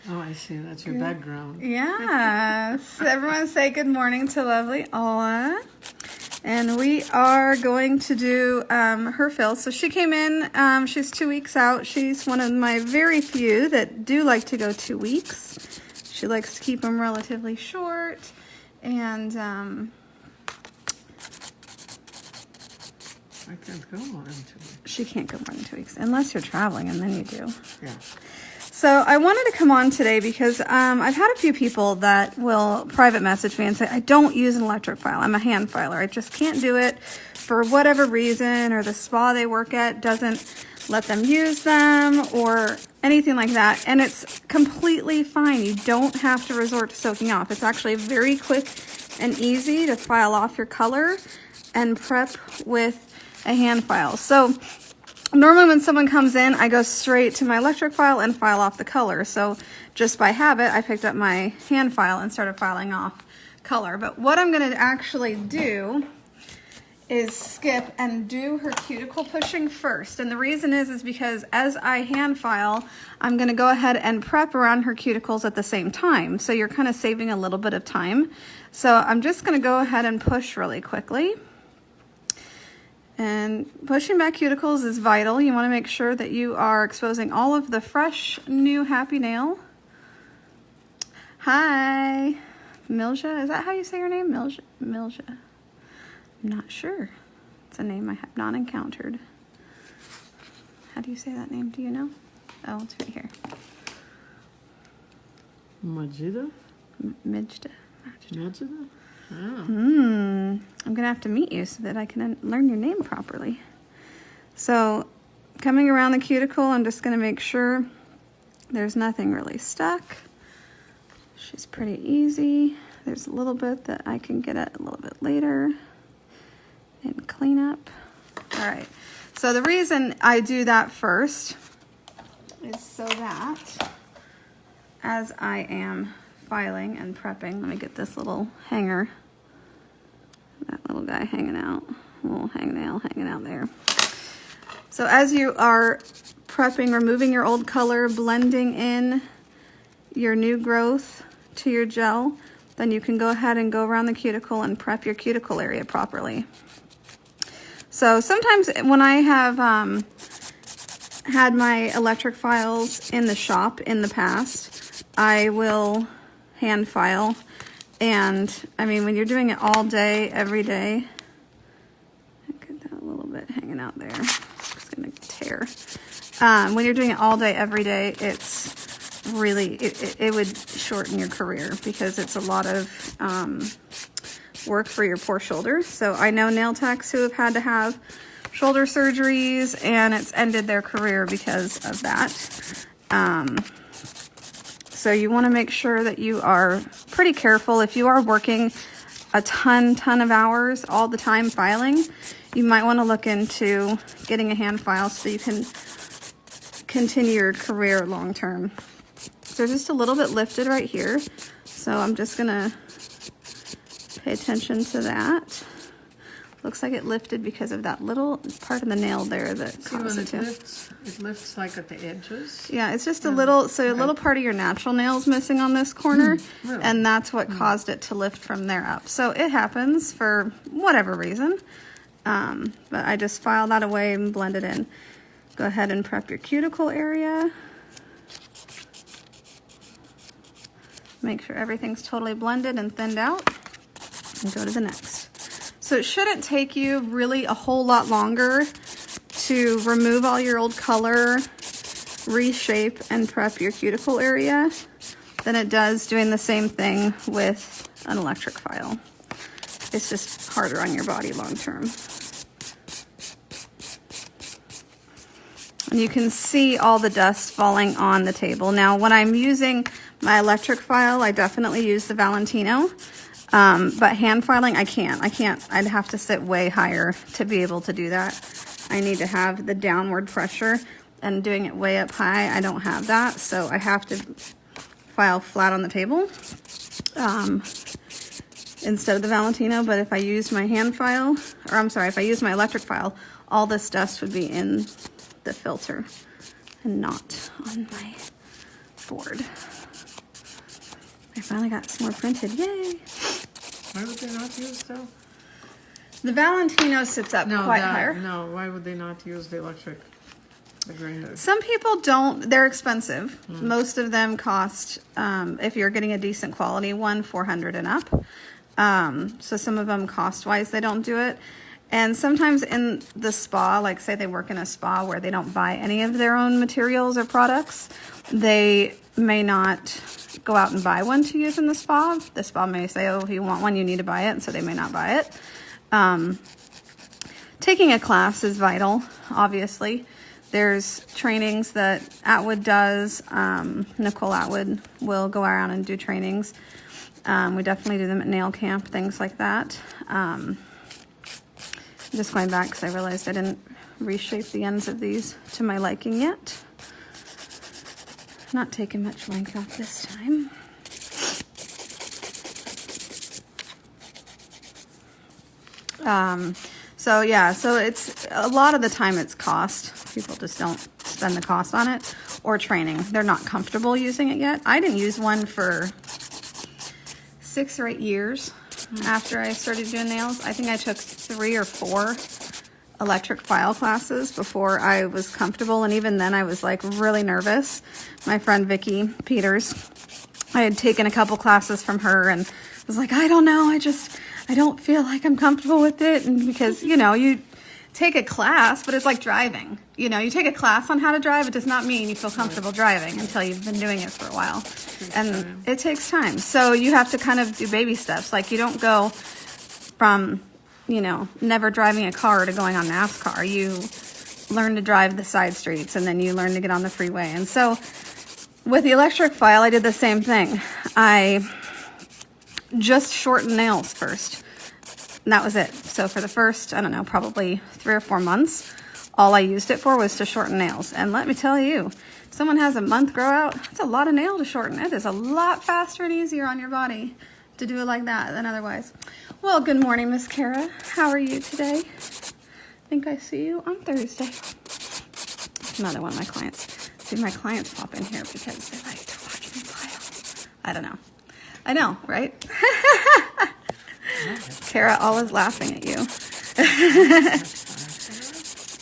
Oh, I see. That's your background. Yes. Everyone say good morning to lovely Ola. And we are going to do her fill. So she came in, she's 2 weeks out. She's one of my very few that do like to go 2 weeks. She likes to keep them relatively short. And I can't go more than 2 weeks. she can't go more than 2 weeks, unless you're traveling, and then you do. Yeah. So I wanted to come on today because I've had a few people that will private message me and say, I don't use an electric file. I'm a hand filer. I just can't do it for whatever reason, or the spa they work at doesn't let them use them or anything like that. And it's completely fine. You don't have to resort to soaking off. It's actually very quick and easy to file off your color and prep with a hand file. So normally when someone comes in, I go straight to my electric file and file off the color. So just by habit, I picked up my hand file and started filing off color. But what I'm going to actually do is skip and do her cuticle pushing first. And the reason is because as I hand file, I'm going to go ahead and prep around her cuticles at the same time. So you're kind of saving a little bit of time. So I'm just going to go ahead and push really quickly. And pushing back cuticles is vital. You want to make sure that you are exposing all of the fresh, new, happy nail. Hi, Milja. Is that how you say your name? Milja. I'm not sure. It's a name I have not encountered. How do you say that name? Do you know? Oh, it's right here. Majida? Mijda. Majida? Oh. I'm gonna have to meet you so that I can learn your name properly. So coming around the cuticle, I'm just gonna make sure there's nothing really stuck. She's pretty easy. There's a little bit that I can get at a little bit later and clean up. All right, so the reason I do that first is so that as I am filing and prepping, let me get this little hanger, that little guy hanging out, little hangnail hanging out there. So as you are prepping, removing your old color, blending in your new growth to your gel, then you can go ahead and go around the cuticle and prep your cuticle area properly. So sometimes when I have had my electric files in the shop in the past, I will hand file. And I mean, when you're doing it all day, every day, get that little bit hanging out there. It's gonna tear. When you're doing it all day, every day, it's really, it would shorten your career because it's a lot of work for your poor shoulder. So I know nail techs who have had to have shoulder surgeries and it's ended their career because of that. So you want to make sure that you are pretty careful. If you are working a ton of hours all the time filing, you might want to look into getting a hand file so you can continue your career long term. So just a little bit lifted right here. So I'm just going to pay attention to that. Looks like it lifted because of that little part of the nail there that caused it to. It lifts like at the edges. Yeah, it's just a little, so a little part of your natural nail is missing on this corner, really? And that's what caused it to lift from there up. So it happens for whatever reason, but I just file that away and blend it in. Go ahead and prep your cuticle area. Make sure everything's totally blended and thinned out, and go to the next. So it shouldn't take you really a whole lot longer to remove all your old color, reshape, and prep your cuticle area than it does doing the same thing with an electric file. It's just harder on your body long term. And you can see all the dust falling on the table. Now, when I'm using my electric file, I definitely use the Valentino. But hand filing, I can't. I'd have to sit way higher to be able to do that. I need to have the downward pressure, and doing it way up high, I don't have that. So I have to file flat on the table instead of the Valentino. But if I used my hand file, or I'm sorry, if I used my electric file, all this dust would be in the filter and not on my board. I finally got some more printed. Yay! Why would they not use though? The Valentino sits up quite higher. No, why would they not use the electric, the grinders? Some people don't. They're expensive. Most of them cost, if you're getting a decent quality one, $400 and up. So some of them cost-wise, they don't do it. And sometimes in the spa, like say they work in a spa where they don't buy any of their own materials or products, they may not go out and buy one to use in the spa. The spa may say, oh, if you want one, you need to buy it, and so they may not buy it. Taking a class is vital, obviously. There's trainings that Atwood does. Nicole Atwood will go around and do trainings. We definitely do them at nail camp, things like that. I'm just going back because I realized I didn't reshape the ends of these to my liking yet. Not taking much length off this time. So yeah, so it's a lot of the time it's cost. People just don't spend the cost on it, or training. They're not comfortable using it yet. I didn't use one for 6 or 8 years after I started doing nails. I think I took 3 or 4 electric file classes before I was comfortable, and even then I was like really nervous. My friend Vicky Peters, I had taken a couple classes from her and was like, I don't know, I don't feel like I'm comfortable with it. And because, you know, you take a class, but it's like driving. You know, you take a class on how to drive, it does not mean you feel comfortable driving until you've been doing it for a while. And it takes time. So you have to kind of do baby steps. Like you don't go from, you know, never driving a car to going on NASCAR. You learn to drive the side streets, and then you learn to get on the freeway. And so with the electric file, I did the same thing. I just shortened nails first, and that was it. So for the first, I don't know, probably 3 or 4 months, all I used it for was to shorten nails. And let me tell you, if someone has a month grow out, that's a lot of nail to shorten. It is a lot faster and easier on your body to do it like that than otherwise. Well, good morning, Miss Kara. How are you today? I think I see you on Thursday. Another one of my clients. See, my clients pop in here because they like to watch me file. I don't know. I know, right? Kara always laughing at you.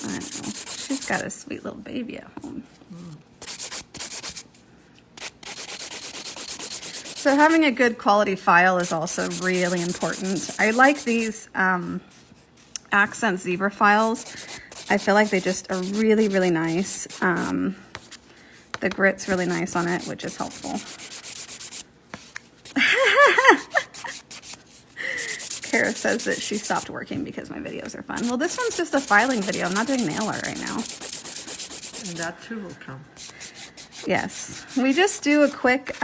I know. She's got a sweet little baby at home. So having a good quality file is also really important. I like these accent zebra files. I feel like they just are really, really nice. The grit's really nice on it, which is helpful. Kara says that she stopped working because my videos are fun. Well, this one's just a filing video. I'm not doing nail art right now. And that too will come. Yes. We just do a quick...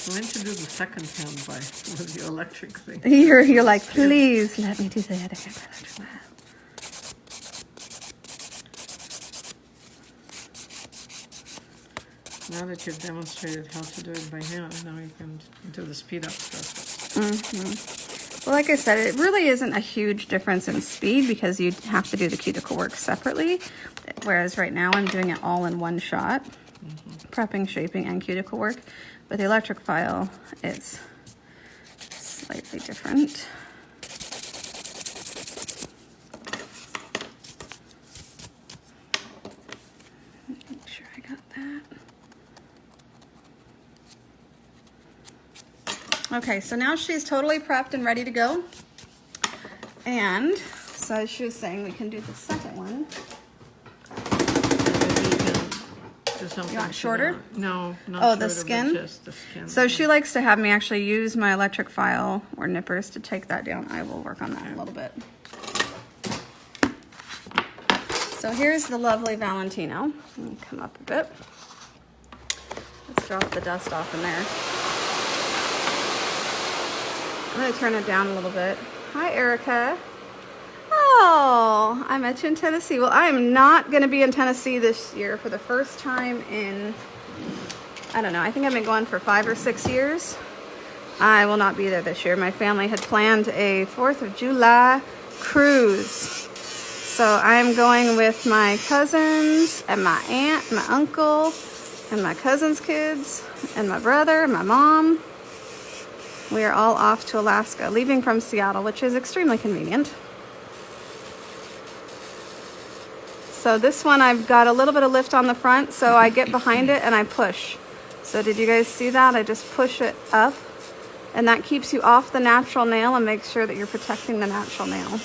When to do the second hand with the electric thing. You're like, please let me do the other hand. Now that you've demonstrated how to do it by hand, now you can do the speed up process. Well, like I said, it really isn't a huge difference in speed because you have to do the cuticle work separately. Whereas right now I'm doing it all in one shot. Prepping, shaping, and cuticle work. With the electric file, it's slightly different. Make sure I got that. Okay, so now she's totally prepped and ready to go. And so as she was saying, we can do the second one. You want shorter? No, not oh, shorter, the skin? just the skin. So she likes to have me actually use my electric file or nippers to take that down. I will work on that in a little bit. So here's the lovely Valentino. Let me come up a bit. Let's drop the dust off in there. I'm going to turn it down a little bit. Hi, Erica. Oh, I met you in Tennessee. Well, I am not going to be in Tennessee this year for the first time in, I don't know, I think I've been going for 5 or 6 years. I will not be there this year. My family had planned a 4th of July cruise. So I'm going with my cousins and my aunt, my uncle, and my cousin's kids, and my brother, and my mom. We are all off to Alaska, leaving from Seattle, which is extremely convenient. So this one, I've got a little bit of lift on the front, so I get behind it and I push. So did you guys see that? I just push it up, and that keeps you off the natural nail and makes sure that you're protecting the natural nail.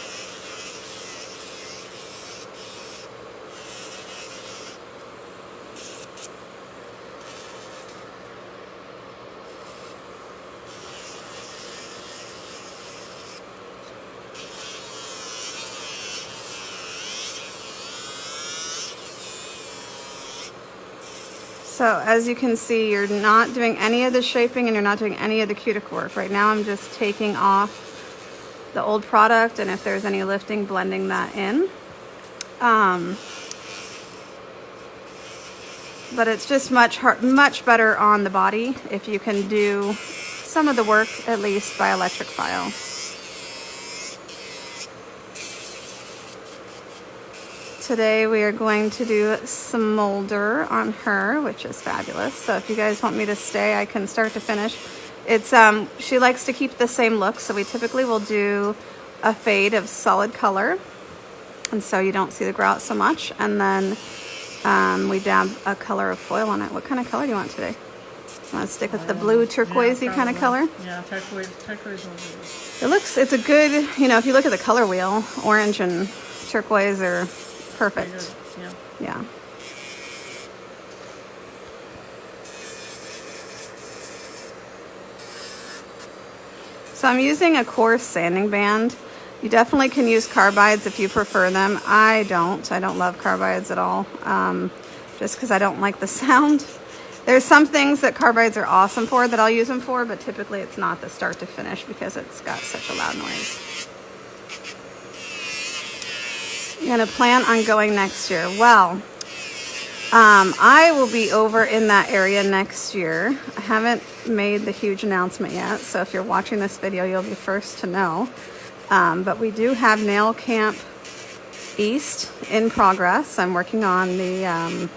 So as you can see, you're not doing any of the shaping and you're not doing any of the cuticle work. Right now I'm just taking off the old product, and if there's any lifting, blending that in. But it's just much better on the body if you can do some of the work at least by electric file. Today we are going to do some molder on her, which is fabulous. So if you guys want me to stay, I can start to finish. It's she likes to keep the same look, so we typically will do a fade of solid color, and so you don't see the grout so much. And then we dab a color of foil on it. What kind of color do you want today? You want to stick with the blue turquoisey kind of color? Yeah, turquoise will do. It looks, it's a good, you know, if you look at the color wheel, orange and turquoise are perfect. Yeah. Yeah. So I'm using a coarse sanding band. You definitely can use carbides if you prefer them. I don't love carbides at all, just because I don't like the sound. There's some things that carbides are awesome for that I'll use them for, but typically it's not the start to finish because it's got such a loud noise. You're gonna plan on going next year. Well, I will be over in that area next year. I haven't made the huge announcement yet, so if you're watching this video, you'll be first to know. But we do have Nail Camp East in progress. I'm working on the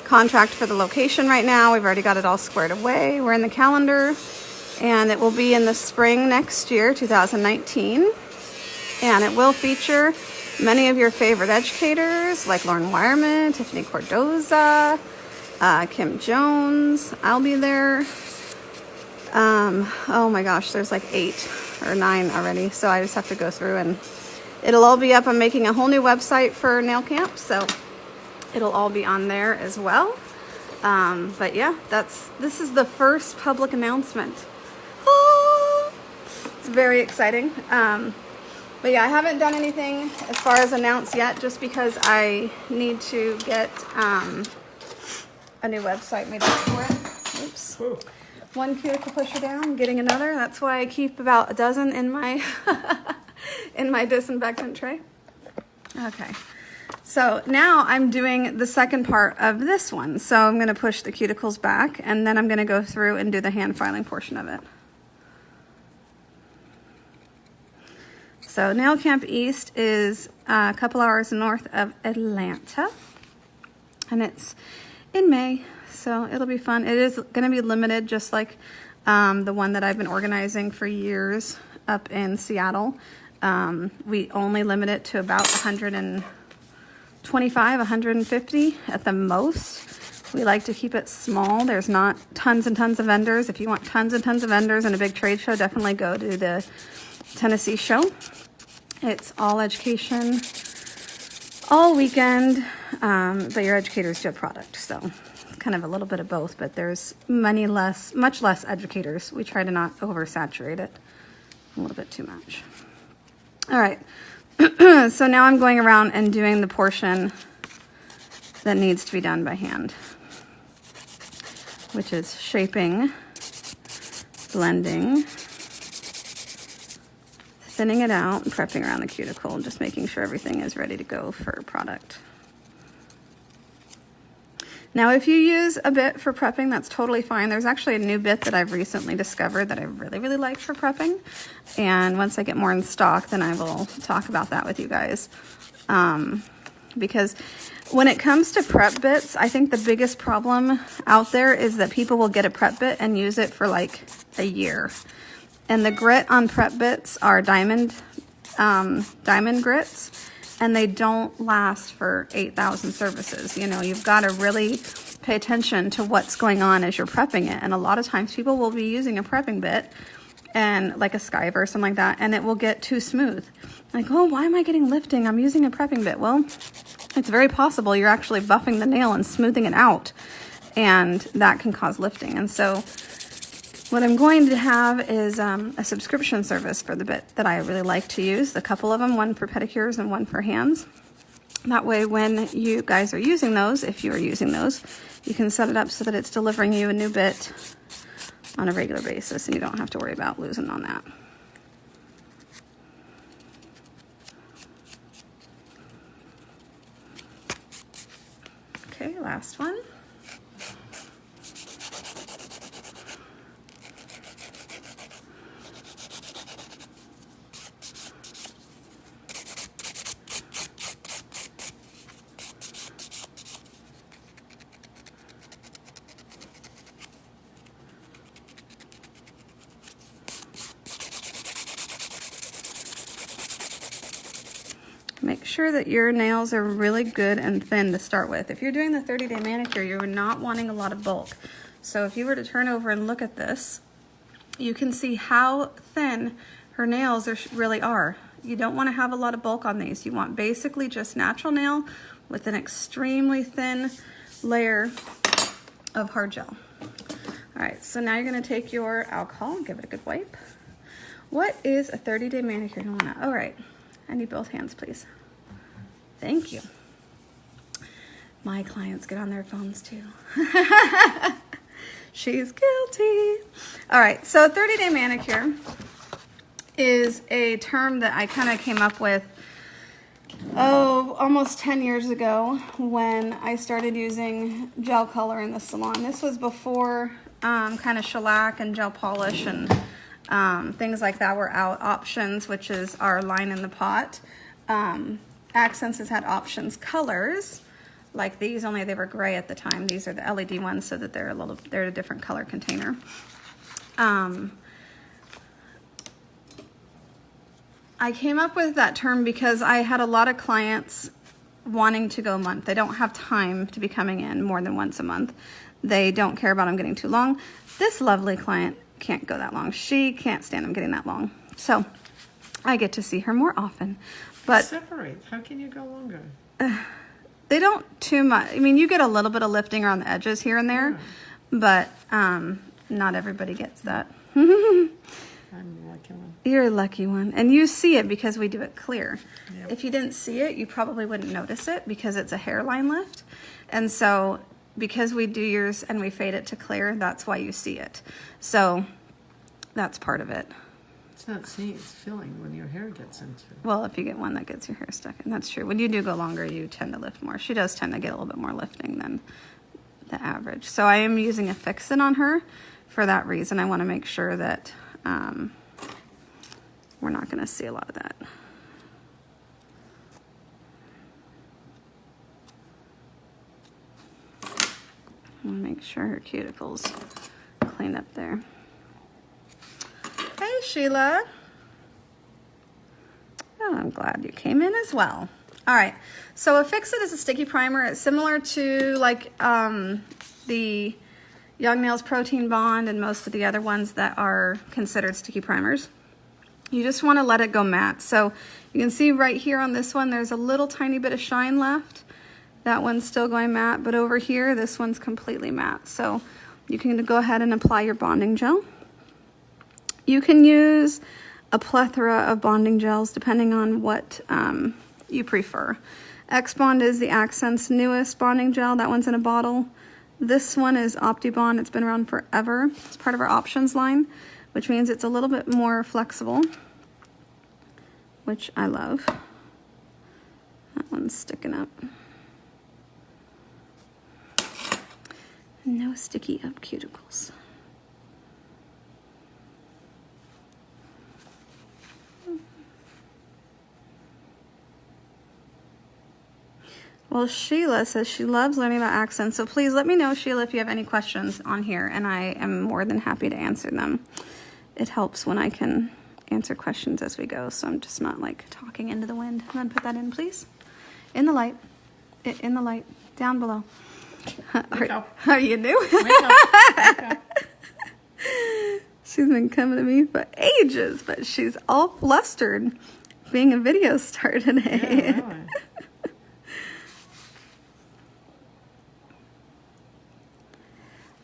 contract for the location right now. We've already got it all squared away. We're in the calendar, and it will be in the spring next year, 2019. And it will feature many of your favorite educators like Lauren Wireman, Tiffany Cordoza, Kim Jones. I'll be there. Oh my gosh, there's like 8 or 9 already. So I just have to go through, and it'll all be up. I'm making a whole new website for Nail Camp, so it'll all be on there as well. But yeah, this is the first public announcement. Oh, it's very exciting. But yeah, I haven't done anything as far as announce yet, just because I need to get a new website made up for it. Oops. Ooh. One cuticle pusher down, getting another. That's why I keep about a dozen in my in my disinfectant tray. Okay. So now I'm doing the second part of this one. So I'm going to push the cuticles back, and then I'm going to go through and do the hand filing portion of it. So Nail Camp East is a couple hours north of Atlanta, and it's in May, so it'll be fun. It is going to be limited, just like the one that I've been organizing for years up in Seattle. We only limit it to about 125, 150 at the most. We like to keep it small. There's not tons and tons of vendors. If you want tons and tons of vendors and a big trade show, definitely go to the Tennessee show. It's all education, all weekend, but your educators do a product, so it's kind of a little bit of both, but there's much less educators. We try to not oversaturate it a little bit too much. All right, so now I'm going around and doing the portion that needs to be done by hand, which is shaping, blending, thinning it out, and prepping around the cuticle, just making sure everything is ready to go for product. Now, if you use a bit for prepping, that's totally fine. There's actually a new bit that I've recently discovered that I really, really like for prepping. And once I get more in stock, then I will talk about that with you guys. because when it comes to prep bits, I think the biggest problem out there is that people will get a prep bit and use it for like a year. And the grit on prep bits are diamond grits, and they don't last for 8,000 services. You know, you've got to really pay attention to what's going on as you're prepping it. And a lot of times people will be using a prepping bit and like a skiver or something like that, and it will get too smooth. Like, oh, why am I getting lifting? I'm using a prepping bit. Well, it's very possible you're actually buffing the nail and smoothing it out, and that can cause lifting. And so what I'm going to have is a subscription service for the bit that I really like to use. A couple of them, one for pedicures and one for hands. That way, when you guys are using those, if you are using those, you can set it up so that it's delivering you a new bit on a regular basis, and you don't have to worry about losing on that. Okay, last one. Make sure that your nails are really good and thin to start with. If you're doing the 30-day manicure, you're not wanting a lot of bulk. So if you were to turn over and look at this, you can see how thin her nails really are. You don't want to have a lot of bulk on these. You want basically just natural nail with an extremely thin layer of hard gel. All right, so now you're going to take your alcohol and give it a good wipe. What is a 30-day manicure? All right, I need both hands, please. Thank you. My clients get on their phones too. She's guilty. All right, so 30-day manicure is a term that I kind of came up with, almost 10 years ago when I started using gel color in the salon. This was before kind of shellac and gel polish and things like that were out. Options, which is our line in the pot. Accents has had options colors like these, only they were gray at the time. These are the LED ones, so that they're a different color container. I came up with that term because I had a lot of clients wanting to go a month. They don't have time to be coming in more than once a month. They don't care about them getting too long. This lovely client can't go that long. She can't stand them getting that long. So I get to see her more often. But separate. How can you go longer? They don't too much. I mean, you get a little bit of lifting around the edges here and there, but not everybody gets that. I'm the lucky one. You're a lucky one. And you see it because we do it clear. Yep. If you didn't see it, you probably wouldn't notice it because it's a hairline lift. And so because we do yours and we fade it to clear, that's why you see it. So that's part of it. It's not seeing, it's feeling when your hair gets into it. Well, if you get one that gets your hair stuck in, that's true. When you do go longer, you tend to lift more. She does tend to get a little bit more lifting than the average. So I am using a fix-it on her for that reason. I want to make sure that we're not going to see a lot of that. I want to make sure her cuticles clean up there. Hey, Sheila. Oh, I'm glad you came in as well. All right, so a fix-it is a sticky primer. It's similar to like the Young Nails Protein Bond and most of the other ones that are considered sticky primers. You just want to let it go matte. So you can see right here on this one, there's a little tiny bit of shine left. That one's still going matte, but over here, this one's completely matte. So you can go ahead and apply your bonding gel. You can use a plethora of bonding gels depending on what you prefer. X-Bond is the Accent's newest bonding gel. That one's in a bottle. This one is OptiBond. It's been around forever. It's part of our options line, which means it's a little bit more flexible, which I love. That one's sticking up. No sticky up cuticles. Well, Sheila says she loves learning about accents. So please let me know, Sheila, if you have any questions on here, and I am more than happy to answer them. It helps when I can answer questions as we go, so I'm just not like talking into the wind. And then put that in, please. In the light. In the light. Down below. How you do? Wake up. She's been coming to me for ages, but she's all flustered being a video star today. Yeah, really.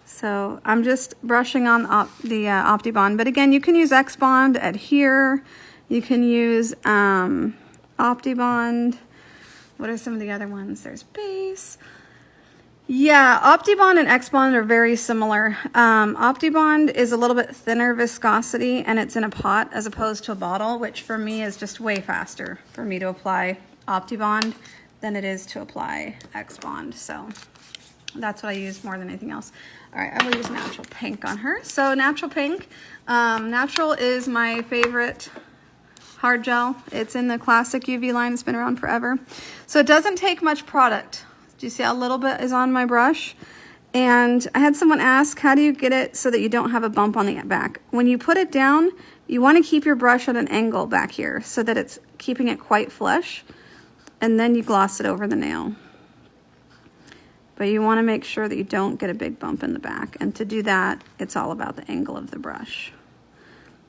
So I'm just brushing on the OptiBond, but again, you can use X-Bond, Adhere, you can use OptiBond. What are some of the other ones? There's Base. Yeah, OptiBond and X-Bond are very similar. OptiBond is a little bit thinner viscosity, and it's in a pot as opposed to a bottle, which for me is just way faster for me to apply OptiBond than it is to apply X-Bond. So that's what I use more than anything else. All right, I will use Natural Pink on her. So Natural Pink, Natural is my favorite hard gel. It's in the classic UV line. It's been around forever. So it doesn't take much product. Do you see how little bit is on my brush? And I had someone ask, how do you get it so that you don't have a bump on the back? When you put it down, you want to keep your brush at an angle back here so that it's keeping it quite flush. And then you gloss it over the nail. But you want to make sure that you don't get a big bump in the back. And to do that, it's all about the angle of the brush.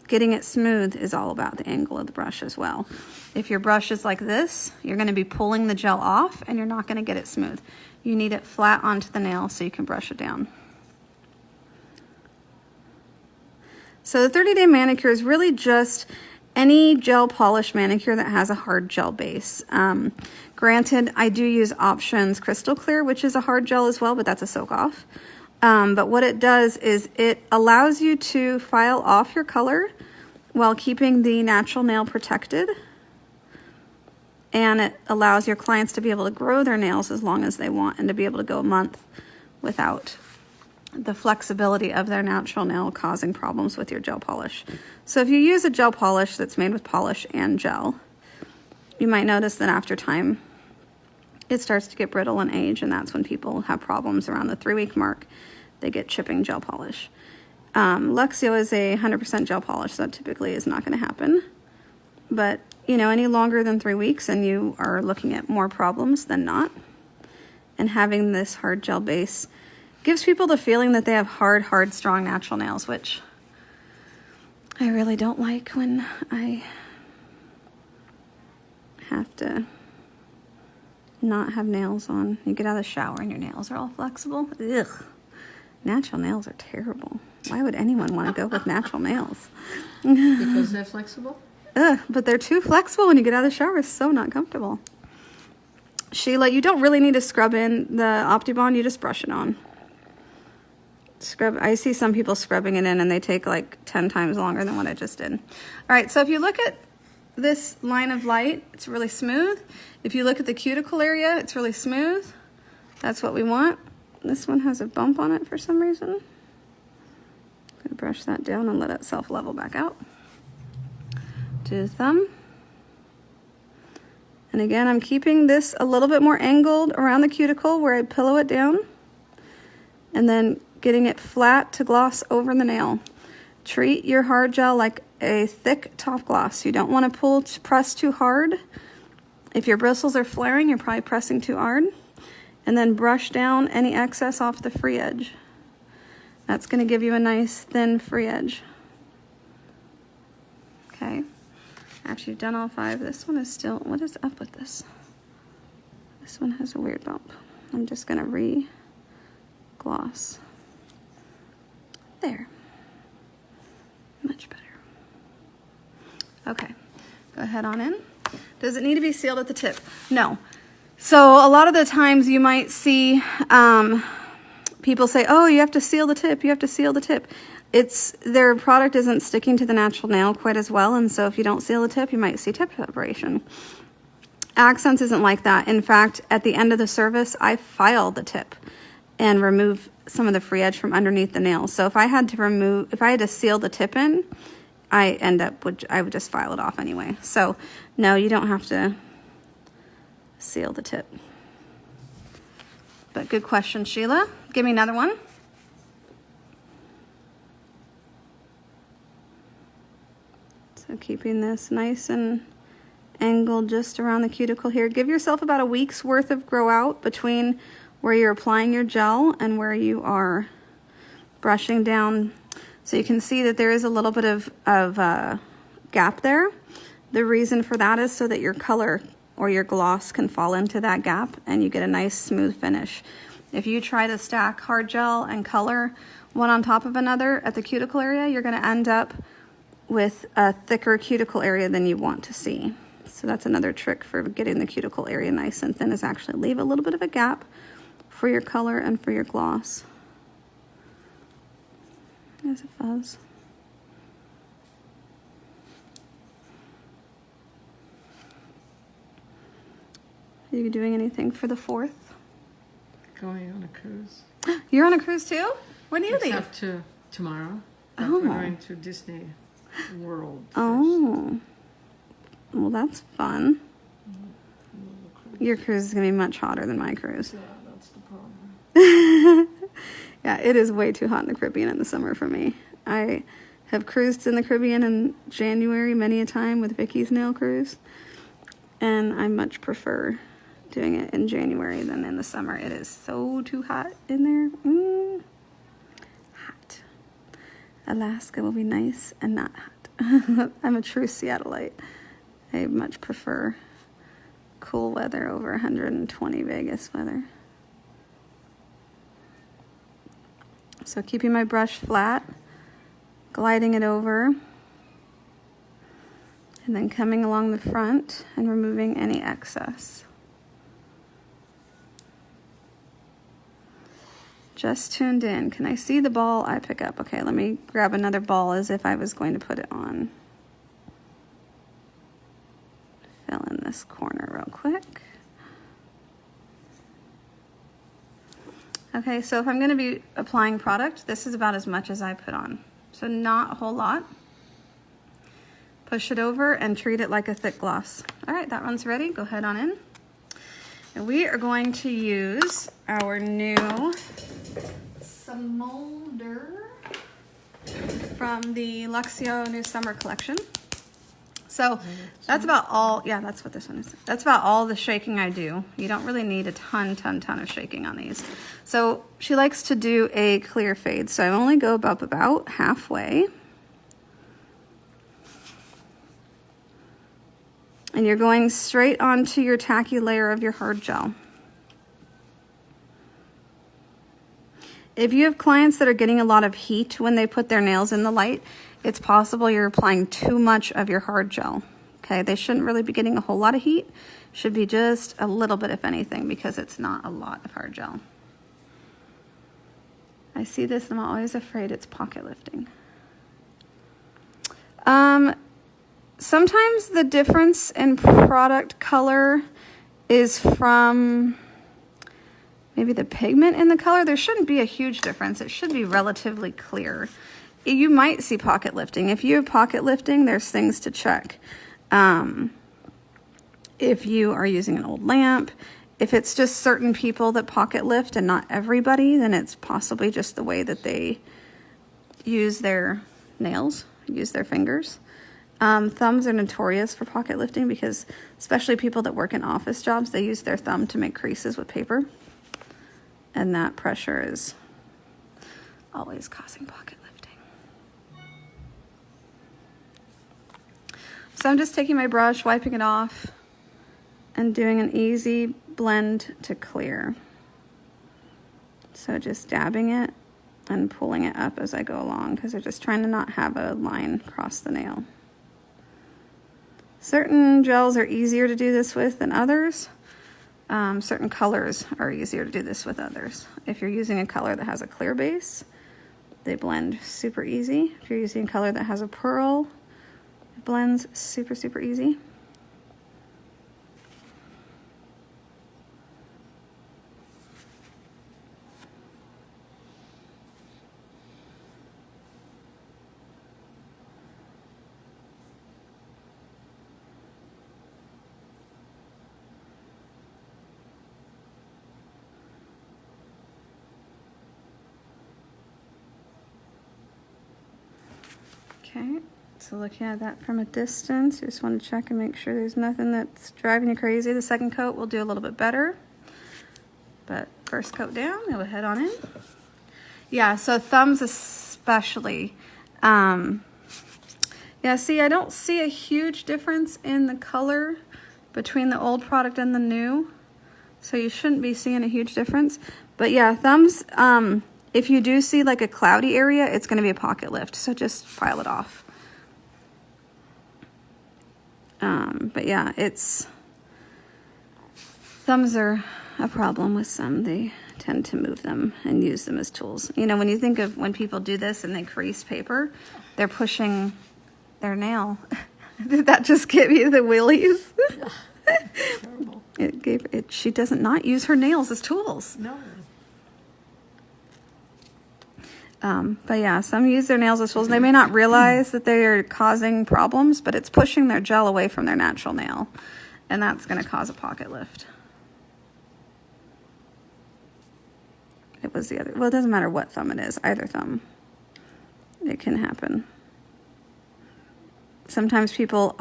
Getting it smooth is all about the angle of the brush as well. If your brush is like this, you're going to be pulling the gel off and you're not going to get it smooth. You need it flat onto the nail so you can brush it down. So the 30-day manicure is really just any gel polish manicure that has a hard gel base. Granted, I do use Options Crystal Clear, which is a hard gel as well, but that's a soak off. But what it does is it allows you to file off your color while keeping the natural nail protected. And it allows your clients to be able to grow their nails as long as they want and to be able to go a month without the flexibility of their natural nail causing problems with your gel polish. So if you use a gel polish that's made with polish and gel, you might notice that after time it starts to get brittle and age, and that's when people have problems around the 3-week mark. They get chipping gel polish. Luxio is a 100% gel polish, so that typically is not going to happen. But, you know, any longer than 3 weeks and you are looking at more problems than not. And having this hard gel base gives people the feeling that they have hard, strong natural nails, which I really don't like when I have to not have nails on. You get out of the shower and your nails are all flexible. Ugh. Natural nails are terrible. Why would anyone want to go with natural nails? Because they're flexible? Ugh, but they're too flexible when you get out of the shower. It's so not comfortable. Sheila, you don't really need to scrub in the OptiBond. You just brush it on. Scrub. I see some people scrubbing it in and they take like 10 times longer than what I just did. All right, so if you look at this line of light, it's really smooth. If you look at the cuticle area, it's really smooth. That's what we want. This one has a bump on it for some reason. I'm gonna brush that down and let it self-level back out. Do the thumb. And again, I'm keeping this a little bit more angled around the cuticle where I pillow it down. And then getting it flat to gloss over the nail. Treat your hard gel like a thick top gloss. You don't want to press too hard. If your bristles are flaring, you're probably pressing too hard. And then brush down any excess off the free edge. That's going to give you a nice thin free edge. Okay. After you've done all 5, this one is still, what is up with this? This one has a weird bump. I'm just going to re-gloss. There. Much better. Okay, go ahead on in. Does it need to be sealed at the tip? No. So a lot of the times you might see people say, oh, you have to seal the tip, you have to seal the tip. Their product isn't sticking to the natural nail quite as well, and so if you don't seal the tip, you might see tip separation. Accents isn't like that. In fact, at the end of the service, I file the tip and remove some of the free edge from underneath the nail. So if I had to seal the tip in, I would just file it off anyway. So no, you don't have to seal the tip. But good question, Sheila. Give me another one. So keeping this nice and angled just around the cuticle here. Give yourself about a week's worth of grow out between where you're applying your gel and where you are brushing down. So you can see that there is a little bit of gap there. The reason for that is so that your color or your gloss can fall into that gap and you get a nice smooth finish. If you try to stack hard gel and color one on top of another at the cuticle area, you're going to end up with a thicker cuticle area than you want to see. So that's another trick for getting the cuticle area nice and thin, is actually leave a little bit of a gap for your color and for your gloss. There's a fuzz. Are you doing anything for the 4th? Going on a cruise. You're on a cruise too? When do you leave? Except to tomorrow. Oh. We're going to Disney World first. Oh. Well, that's fun. Your cruise is going to be much hotter than my cruise. Yeah, that's the problem. Yeah, it is way too hot in the Caribbean in the summer for me. I have cruised in the Caribbean in January many a time with Vicky's nail cruise, and I much prefer doing it in January than in the summer. It is so too hot in there. Hot. Alaska will be nice and not hot. I'm a true Seattleite. I much prefer cool weather over 120 Vegas weather. So keeping my brush flat, gliding it over, and then coming along the front and removing any excess. Just tuned in. Can I see the ball I pick up? Okay, let me grab another ball as if I was going to put it on. Fill in this corner real quick. Okay, so if I'm going to be applying product, this is about as much as I put on. So not a whole lot. Push it over and treat it like a thick gloss. All right, that one's ready. Go ahead on in. And we are going to use our new Smolder from the Luxio New Summer Collection. So that's about all, yeah, that's what this one is. That's about all the shaking I do. You don't really need a ton of shaking on these. So she likes to do a clear fade. So I only go up about halfway. And you're going straight onto your tacky layer of your hard gel. If you have clients that are getting a lot of heat when they put their nails in the light, it's possible you're applying too much of your hard gel. Okay, they shouldn't really be getting a whole lot of heat. Should be just a little bit, if anything, because it's not a lot of hard gel. I see this and I'm always afraid it's pocket lifting. Sometimes the difference in product color is from maybe the pigment in the color. There shouldn't be a huge difference. It should be relatively clear. You might see pocket lifting. If you have pocket lifting, there's things to check. If you are using an old lamp, if it's just certain people that pocket lift and not everybody, then it's possibly just the way that they use their nails, use their fingers. Thumbs are notorious for pocket lifting because especially people that work in office jobs, they use their thumb to make creases with paper. And that pressure is always causing pocket lifting. So I'm just taking my brush, wiping it off, and doing an easy blend to clear. So just dabbing it and pulling it up as I go along because they're just trying to not have a line cross the nail. Certain gels are easier to do this with than others. Certain colors are easier to do this with others. If you're using a color that has a clear base, they blend super easy. If you're using a color that has a pearl, it blends super easy. Okay, so looking at that from a distance, you just want to check and make sure there's nothing that's driving you crazy. The second coat will do a little bit better, but first coat down, we'll head on in. Yeah, so thumbs especially. Yeah, see, I don't see a huge difference in the color between the old product and the new, so you shouldn't be seeing a huge difference. But yeah, thumbs, if you do see like a cloudy area, it's going to be a pocket lift, so just file it off. But yeah, thumbs are a problem with some. They tend to move them and use them as tools. You know, when you think of when people do this and they crease paper, they're pushing their nail. Did that just give you the willies? Yeah. Terrible. It gave it. She doesn't not use her nails as tools. No. But yeah, some use their nails as tools. They may not realize that they are causing problems, but it's pushing their gel away from their natural nail, and that's going to cause a pocket lift. It was the other. Well, it doesn't matter what thumb it is. Either thumb, it can happen. Sometimes people,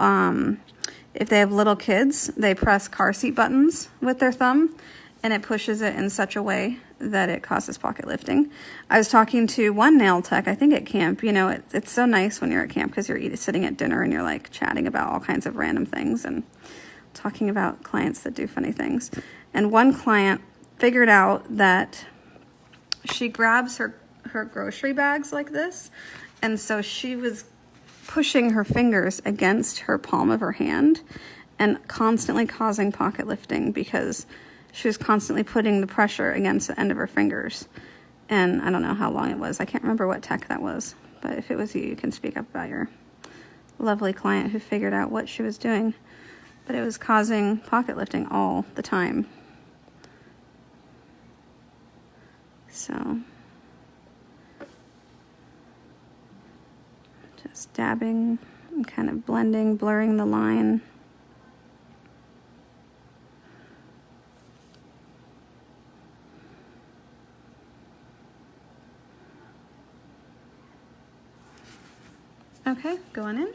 if they have little kids, they press car seat buttons with their thumb, and it pushes it in such a way that it causes pocket lifting. I was talking to one nail tech, I think at camp. You know, it's so nice when you're at camp because you're sitting at dinner and you're like chatting about all kinds of random things and talking about clients that do funny things. And one client figured out that she grabs her grocery bags like this, and so she was pushing her fingers against her palm of her hand and constantly causing pocket lifting because she was constantly putting the pressure against the end of her fingers. And I don't know how long it was. I can't remember what tech that was, but if it was you, you can speak up about your lovely client who figured out what she was doing. But it was causing pocket lifting all the time. So just dabbing and kind of blending, blurring the line. Okay, going in.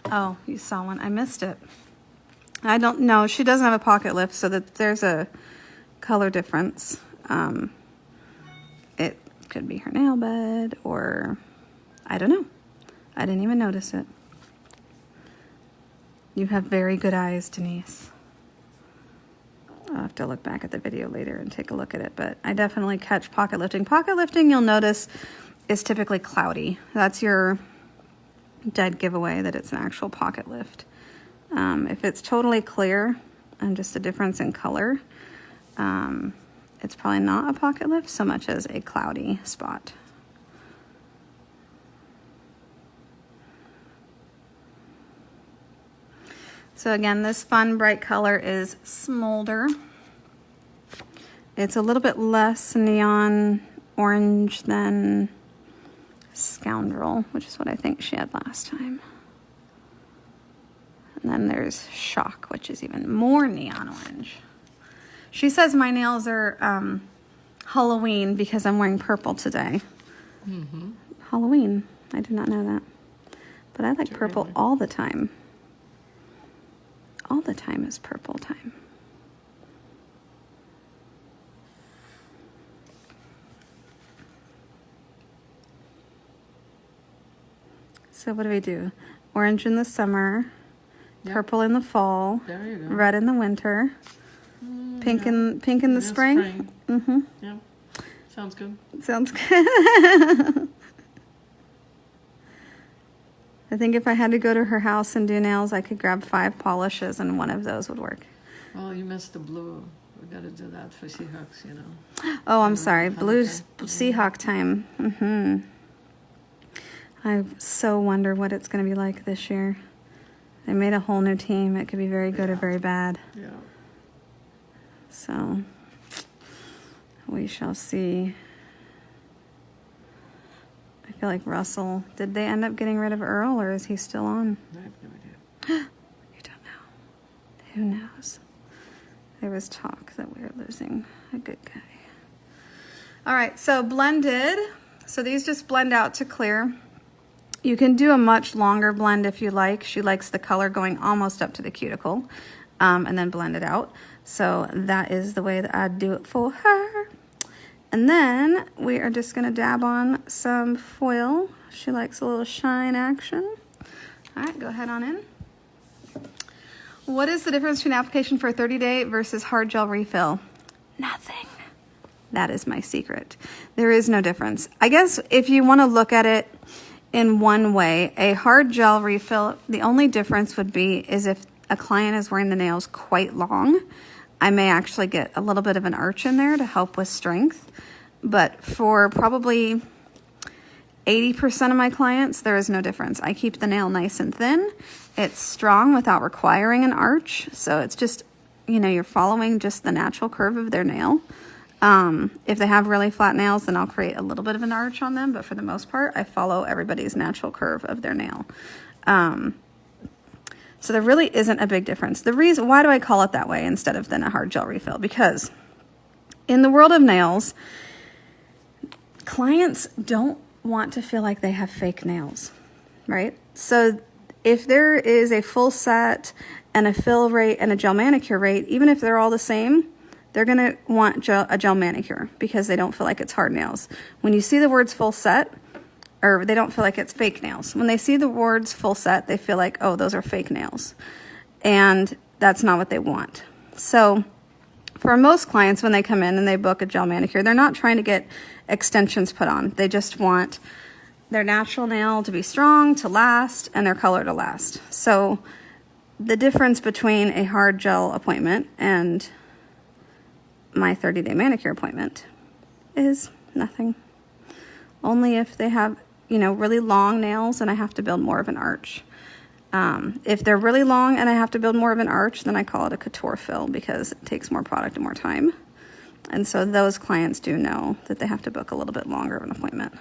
Oh, you saw one. I missed it. I don't know. She doesn't have a pocket lift, so that there's a color difference. It could be her nail bed, or I don't know. I didn't even notice it. You have very good eyes, Denise. I'll have to look back at the video later and take a look at it, but I definitely catch pocket lifting. Pocket lifting, you'll notice, is typically cloudy. That's your dead giveaway that it's an actual pocket lift. If it's totally clear and just a difference in color, it's probably not a pocket lift so much as a cloudy spot. So again, this fun bright color is Smolder. It's a little bit less neon orange than Scoundrel, which is what I think she had last time. And then there's Shock, which is even more neon orange. She says my nails are Halloween because I'm wearing purple today. Mm-hmm. Halloween. I did not know that. But I like purple all the time. All the time is purple time. So what do we do? Orange in the summer, yep. Purple in the fall, there you go. Red in the winter, pink in the spring. Mm-hmm. Yeah, sounds good. Sounds good. I think if I had to go to her house and do nails, I could grab 5 polishes and one of those would work. Well, you missed the blue. We got to do that for Seahawks, you know. Oh, I'm sorry. Blue's Seahawk time. Mm-hmm. I so wonder what it's going to be like this year. They made a whole new team. It could be very good or very bad. Yeah. So we shall see. I feel like Russell, did they end up getting rid of Earl, or is he still on? I have no idea. You don't know. Who knows? There was talk that we were losing a good guy. All right, so blended. So these just blend out to clear. You can do a much longer blend if you like. She likes the color going almost up to the cuticle, and then blend it out. So that is the way that I do it for her. And then we are just gonna dab on some foil. She likes a little shine action. All right, go ahead on in. What is the difference between application for a 30-day versus hard gel refill? Nothing. That is my secret. There is no difference. I guess if you want to look at it in one way, a hard gel refill, the only difference would be is if a client is wearing the nails quite long, I may actually get a little bit of an arch in there to help with strength. But for probably 80% of my clients, there is no difference. I keep the nail nice and thin. It's strong without requiring an arch. So it's just, you know, you're following just the natural curve of their nail. If they have really flat nails, then I'll create a little bit of an arch on them. But for the most part, I follow everybody's natural curve of their nail. So there really isn't a big difference. The reason, why do I call it that way instead of then a hard gel refill? Because in the world of nails, clients don't want to feel like they have fake nails, right? So if there is a full set and a fill rate and a gel manicure rate, even if they're all the same, they're gonna want a gel manicure because they don't feel like it's hard nails. When you see the words full set, or they don't feel like it's fake nails. When they see the words full set, they feel like, oh, those are fake nails. And that's not what they want. So for most clients, when they come in and they book a gel manicure, they're not trying to get extensions put on. They just want their natural nail to be strong, to last, and their color to last. So the difference between a hard gel appointment and my 30-day manicure appointment is nothing. Only if they have, you know, really long nails and I have to build more of an arch. If they're really long and I have to build more of an arch, then I call it a couture fill because it takes more product and more time. And so those clients do know that they have to book a little bit longer of an appointment.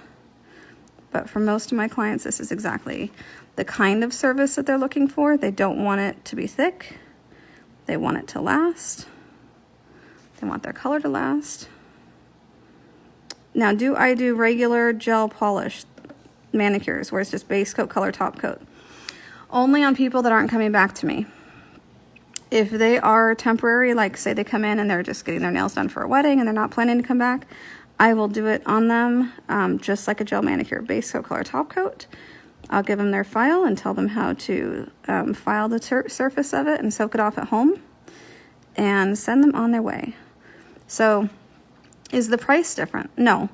But for most of my clients, this is exactly the kind of service that they're looking for. They don't want it to be thick. They want it to last. They want their color to last. Now, do I do regular gel polish manicures where it's just base coat, color, top coat? Only on people that aren't coming back to me. If they are temporary, like say they come in and they're just getting their nails done for a wedding and they're not planning to come back, I will do it on them just like a gel manicure, base coat, color, top coat. I'll give them their file and tell them how to file the surface of it and soak it off at home and send them on their way. So is the price different? No.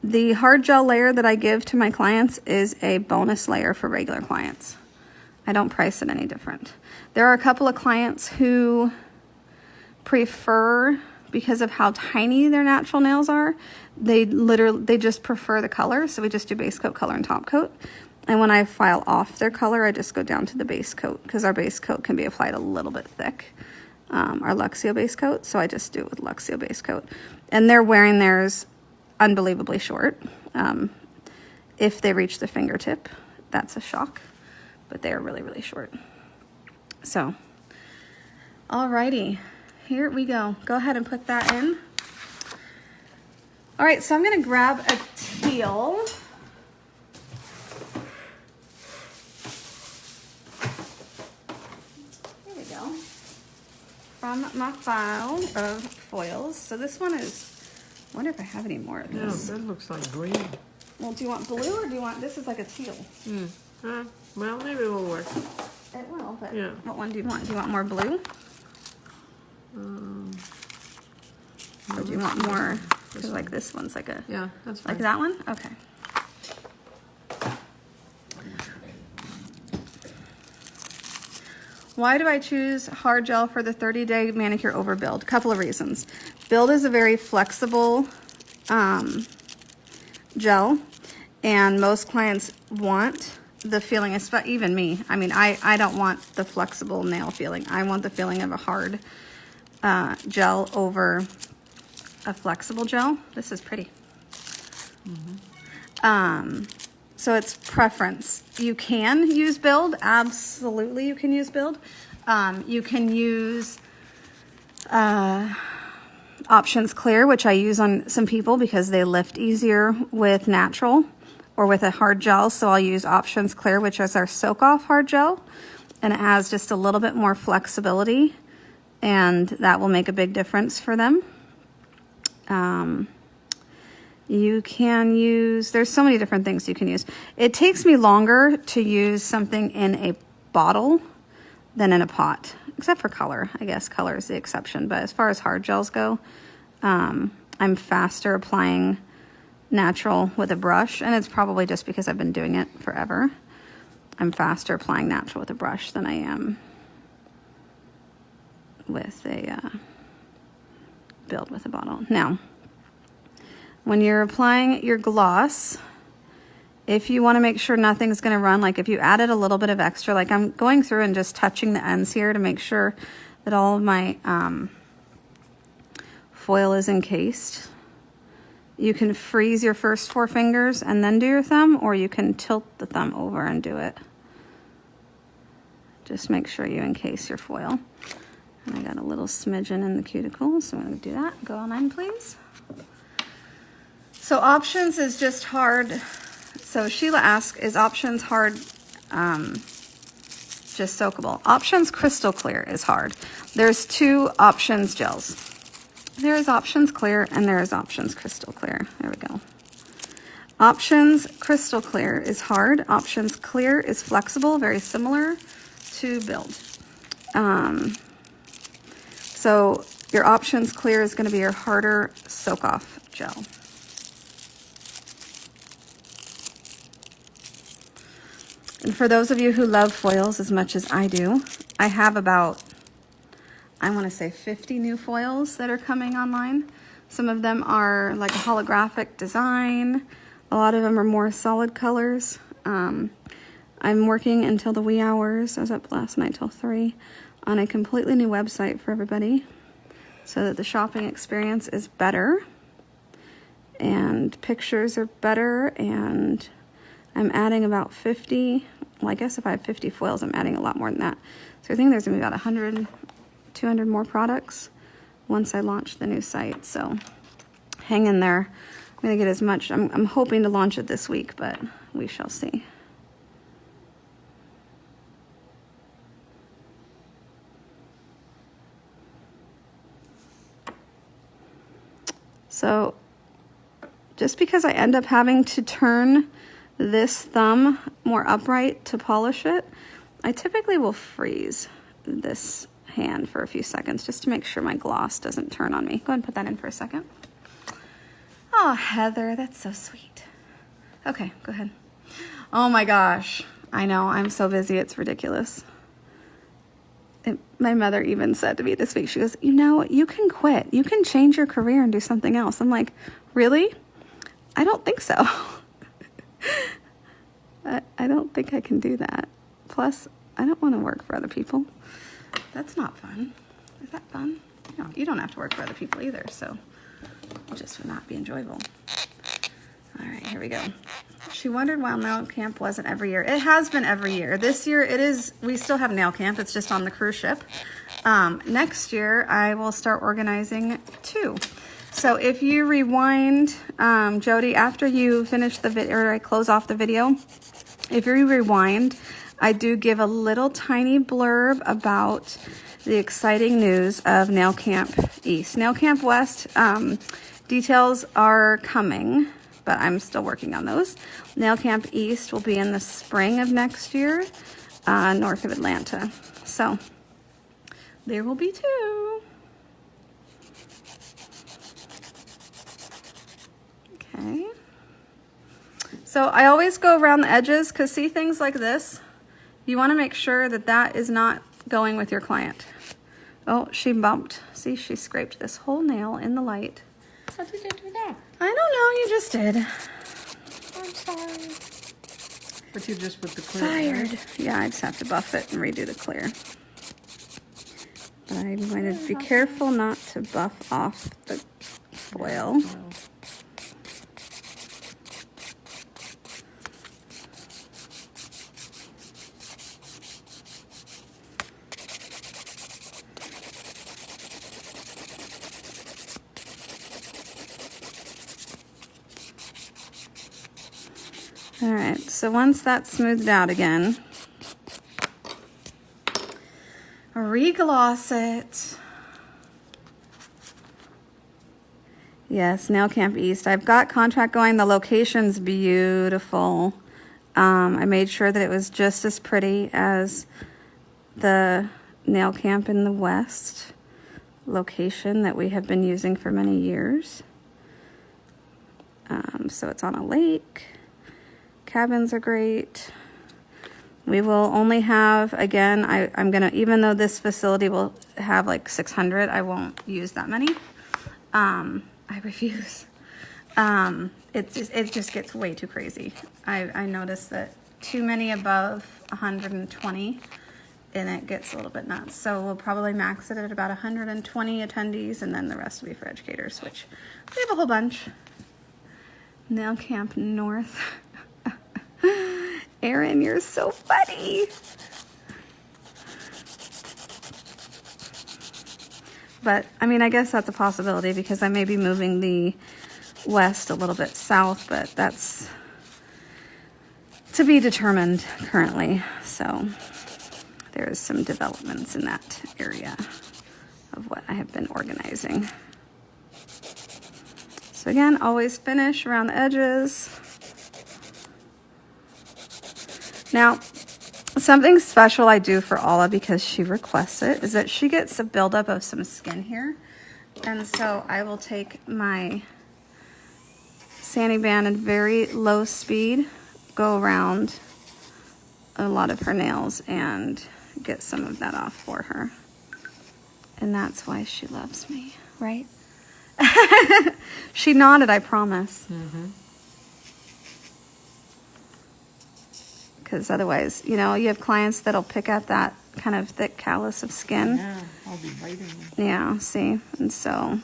The hard gel layer that I give to my clients is a bonus layer for regular clients. I don't price it any different. There are a couple of clients who prefer, because of how tiny their natural nails are, they just prefer the color. So we just do base coat, color, and top coat. And when I file off their color, I just go down to the base coat because our base coat can be applied a little bit thick. Our Luxio base coat, so I just do it with Luxio base coat. And they're wearing theirs unbelievably short. If they reach the fingertip, that's a shock, but they are really, really short. So, alrighty, here we go. Go ahead and put that in. All right, so I'm gonna grab a teal. Here we go. From my file of foils. So this one is, I wonder if I have any more of this. Yeah, that looks like green. Well, do you want blue or do you want, this is like a teal. Well, maybe it will work. It will, but Yeah. what one do you want? Do you want more blue? Or do you want more, because like this one's like a, Yeah, that's fine. like that one? Okay. Why do I choose hard gel for the 30-day manicure over Build? Couple of reasons. Build is a very flexible gel, and most clients want the feeling, even me. I mean, I don't want the flexible nail feeling. I want the feeling of a hard gel over a flexible gel. This is pretty. So it's preference. You can use Build. Absolutely, you can use Build. You can use Options Clear, which I use on some people because they lift easier with natural or with a hard gel. So I'll use Options Clear, which is our soak off hard gel. And it has just a little bit more flexibility, and that will make a big difference for them. You can use, there's so many different things you can use. It takes me longer to use something in a bottle than in a pot, except for color. I guess color is the exception, but as far as hard gels go, I'm faster applying natural with a brush, and it's probably just because I've been doing it forever. I'm faster applying natural with a brush than I am with a build with a bottle. Now, when you're applying your gloss, if you want to make sure nothing's going to run, like if you added a little bit of extra, like I'm going through and just touching the ends here to make sure that all of my foil is encased. You can freeze your first 4 fingers and then do your thumb, or you can tilt the thumb over and do it. Just make sure you encase your foil. And I got a little smidgen in the cuticle, so I'm going to do that. Go online, please. So Options is just hard. So Sheila asked, is Options hard, just soakable? Options Crystal Clear is hard. There's 2 Options gels. There is Options Clear and there is Options Crystal Clear. There we go. Options Crystal Clear is hard. Options Clear is flexible, very similar to Build. So your Options Clear is going to be your harder soak-off gel. And for those of you who love foils as much as I do, I have about, I want to say 50 new foils that are coming online. Some of them are like a holographic design. A lot of them are more solid colors. I'm working until the wee hours. I was up last night till 3 on a completely new website for everybody so that the shopping experience is better and pictures are better, and I'm adding about 50, well, I guess if I have 50 foils, I'm adding a lot more than that. So I think there's gonna be about 100, 200 more products once I launch the new site. So hang in there. I'm gonna get as much, I'm hoping to launch it this week, but we shall see. So just because I end up having to turn this thumb more upright to polish it, I typically will freeze this hand for a few seconds just to make sure my gloss doesn't turn on me. Go ahead and put that in for a second. Oh, Heather, that's so sweet. Okay, go ahead. Oh my gosh, I know, I'm so busy, it's ridiculous. My mother even said to me this week, she goes, you know, you can quit. You can change your career and do something else. I'm like, really? I don't think so. I don't think I can do that. Plus, I don't want to work for other people. That's not fun. Is that fun? No, you don't have to work for other people either, so it just would not be enjoyable. All right, here we go. She wondered why nail camp wasn't every year. It has been every year. This year it is, we still have nail camp. It's just on the cruise ship. Next year I will start organizing 2. So if you rewind, Jody, after you finish the video, or I close off the video, if you rewind, I do give a little tiny blurb about the exciting news of Nail Camp East. Nail Camp West, details are coming, but I'm still working on those. Nail Camp East will be in the spring of next year, north of Atlanta. So there will be 2. Okay. So I always go around the edges because see things like this, you want to make sure that that is not going with your client. Oh, she bumped. See, she scraped this whole nail in the light. How did you do that? I don't know, you just did. I'm sorry. But you just put the clear. Tired. Right? Yeah, I just have to buff it and redo the clear. But I'm going to be careful not to buff off the foil. All right, so once that's smoothed out again, regloss it. Yes, Nail Camp East. I've got contract going. The location's beautiful. I made sure that it was just as pretty as the Nail Camp in the West location that we have been using for many years. So it's on a lake. Cabins are great. We will only have, again, I'm gonna, even though this facility will have like 600, I won't use that many. I refuse. It just gets way too crazy. I noticed that too many above 120 and it gets a little bit nuts. So we'll probably max it at about 120 attendees, and then the rest will be for educators, which we have a whole bunch. Nail Camp North. Erin, you're so funny. But, I mean, I guess that's a possibility because I may be moving the west a little bit south, but that's to be determined currently. So there's some developments in that area of what I have been organizing. So again, always finish around the edges. Now, something special I do for Alla because she requests it is that she gets a buildup of some skin here. And so I will take my sanding band at very low speed, go around a lot of her nails and get some of that off for her. And that's why she loves me, right? She nodded, I promise. Because otherwise, you know, you have clients that'll pick at that kind of thick callus of skin. Yeah, I'll be biting them. Yeah, see? And so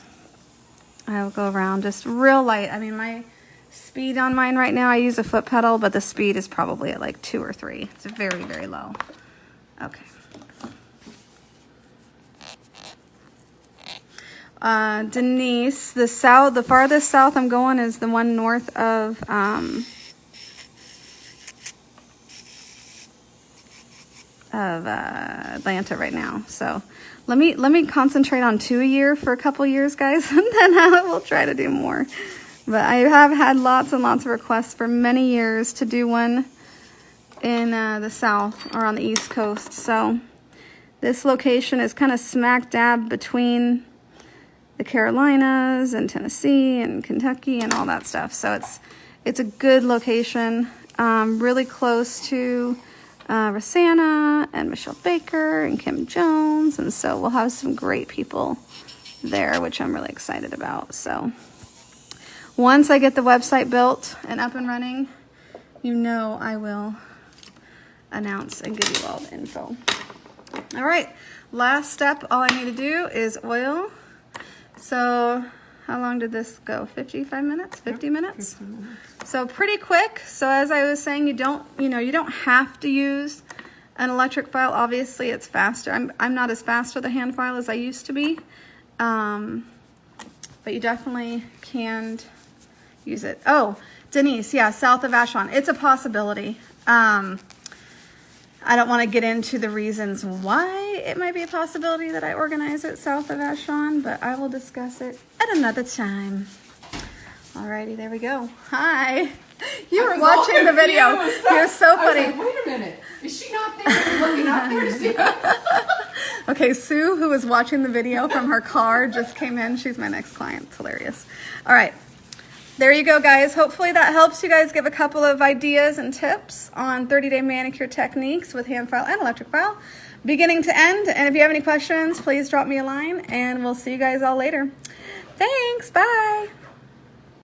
I will go around just real light. I mean, my speed on mine right now, I use a foot pedal, but the speed is probably at like 2 or 3. It's very, very low. Okay. Denise, the farthest south I'm going is the one north of Atlanta right now. So let me concentrate on 2 a year for a couple years, guys, and then I will try to do more. But I have had lots and lots of requests for many years to do one in the south or on the East Coast. So this location is kind of smack dab between the Carolinas and Tennessee and Kentucky and all that stuff. So it's a good location, really close to Rosanna and Michelle Baker and Kim Jones, and so we'll have some great people there, which I'm really excited about. So once I get the website built and up and running, you know I will announce and give you all the info. All right, last step, all I need to do is oil. So how long did this go? 55 minutes? 50 minutes? 50 minutes. So pretty quick. So as I was saying, you don't have to use an electric file. Obviously it's faster. I'm not as fast with a hand file as I used to be. But you definitely can use it. Oh, Denise, yeah, south of Ashland. It's a possibility. I don't want to get into the reasons why it might be a possibility that I organize it south of Ashland, but I will discuss it at another time. Alrighty, there we go. Hi. You were watching the video. You're so funny. I was like, wait a minute. Is she not there? Looking up there to see Okay, Sue, who was watching the video from her car, just came in. She's my next client. It's hilarious. All right. There you go, guys. Hopefully that helps you guys give a couple of ideas and tips on 30-day manicure techniques with hand file and electric file, beginning to end. And if you have any questions, please drop me a line, and we'll see you guys all later. Thanks. Bye.